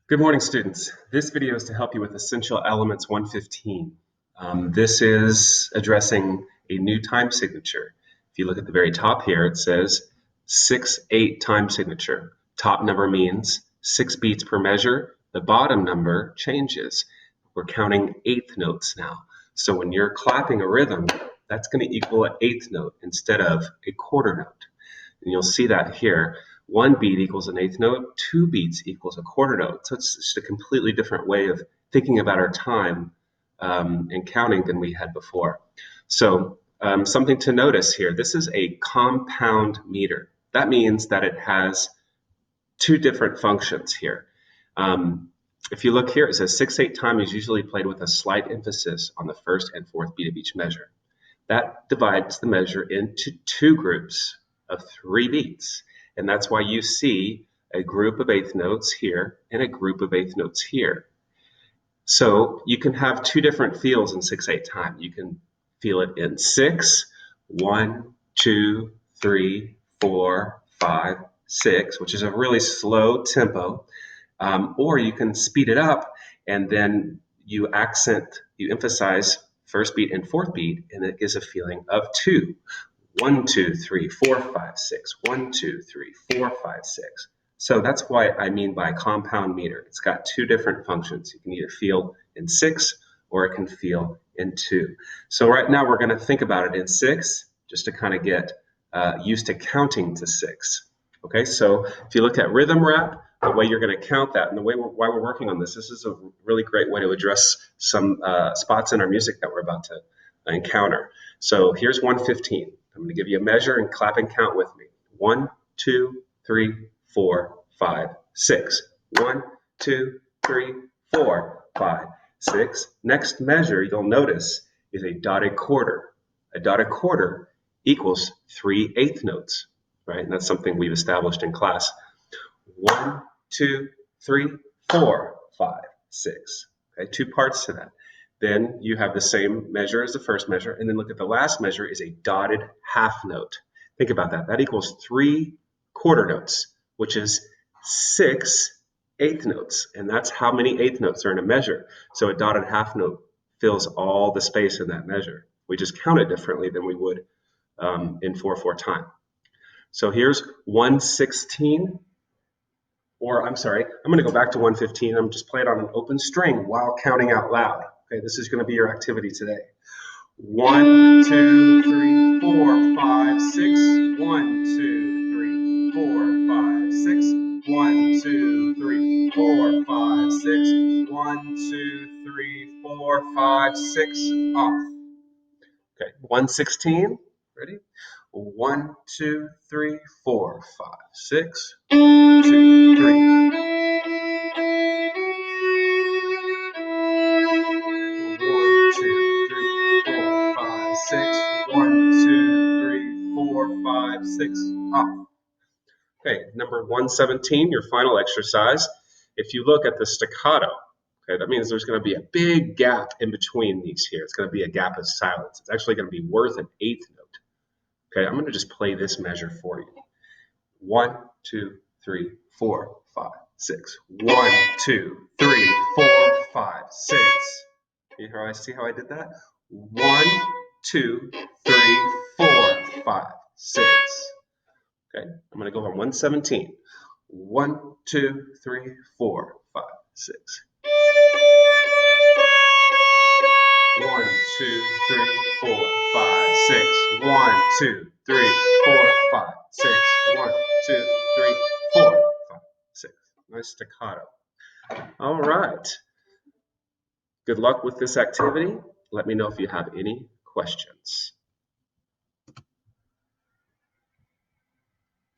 Good morning, students. This video is to help you with Essential Elements 115. This is addressing a new time signature. If you look at the very top here, it says 6/8 time signature. Top number means 6 beats per measure. The bottom number changes. We're counting eighth notes now. So when you're clapping a rhythm, that's going to equal an eighth note instead of a quarter note. And you'll see that here. 1 beat equals an eighth note, 2 beats equals a quarter note. So it's just a completely different way of thinking about our time and counting than we had before. So something to notice here, this is a compound meter. That means that it has two different functions here. If you look here, it says 6/8 time is usually played with a slight emphasis on the first and fourth beat of each measure. That divides the measure into two groups of 3 beats. And that's why you see a group of eighth notes here and a group of eighth notes here. So you can have two different feels in 6/8 time. You can feel it in 6, 1, 2, 3, 4, 5, 6, which is a really slow tempo. Or you can speed it up and then you emphasize first beat and fourth beat, and it gives a feeling of 2. 1, 2, 3, 4, 5, 6. 1, 2, 3, 4, 5, 6. So that's why I mean by compound meter. It's got two different functions. You can either feel in 6 or it can feel in 2. So right now we're going to think about it in 6 just to kind of get used to counting to 6. Okay, so if you look at rhythm rap, the way you're going to count that and the way why we're working on this is a really great way to address some spots in our music that we're about to encounter. So here's 115. I'm going to give you a measure and clap and count with me. 1, 2, 3, 4, 5, 6. 1, 2, 3, 4, 5, 6. Next measure you'll notice is a dotted quarter. A dotted quarter equals 3 eighth notes, right? And that's something we've established in class. 1, 2, 3, 4, 5, 6. Okay, two parts to that. Then you have the same measure as the first measure, and then look at the last measure is a dotted half note. Think about that. That equals 3 quarter notes, which is 6 eighth notes, and that's how many eighth notes are in a measure. So a dotted half note fills all the space in that measure. We just count it differently than we would in 4/4 time. So here's 116. Or I'm sorry, I'm going to go back to 115. I'm just playing on an open string while counting out loud. Okay, this is going to be your activity today. 1, 2, 3, 4, 5, 6. 1, 2, 3, 4, 5, 6. 1, 2, 3, 4, 5, 6. 1, 2, 3, 4, 5, 6. Off. Okay, 116. Ready? 1, 2, 3, 4, 5, 6. 2, 3. 6. 1, 2, 3, 4, 5, 6. Off. Okay, number 117, your final exercise. If you look at the staccato, okay, that means there's going to be a big gap in between these here. It's going to be a gap of silence. It's actually going to be worth an eighth note. Okay, I'm going to just play this measure for you. 1, 2, 3, 4, 5, 6. 1, 2, 3, 4, 5, 6. You see how I did that? 1, 2, 3, 4, 5, 6. Okay, I'm going to go on 117. 1, 2, 3, 4, 5, 6. 1, 2, 3, 4, 5, 6. 1, 2, 3, 4, 5, 6. 1, 2, 3, 4, 5, 6. Nice staccato. All right. Good luck with this activity. Let me know if you have any questions.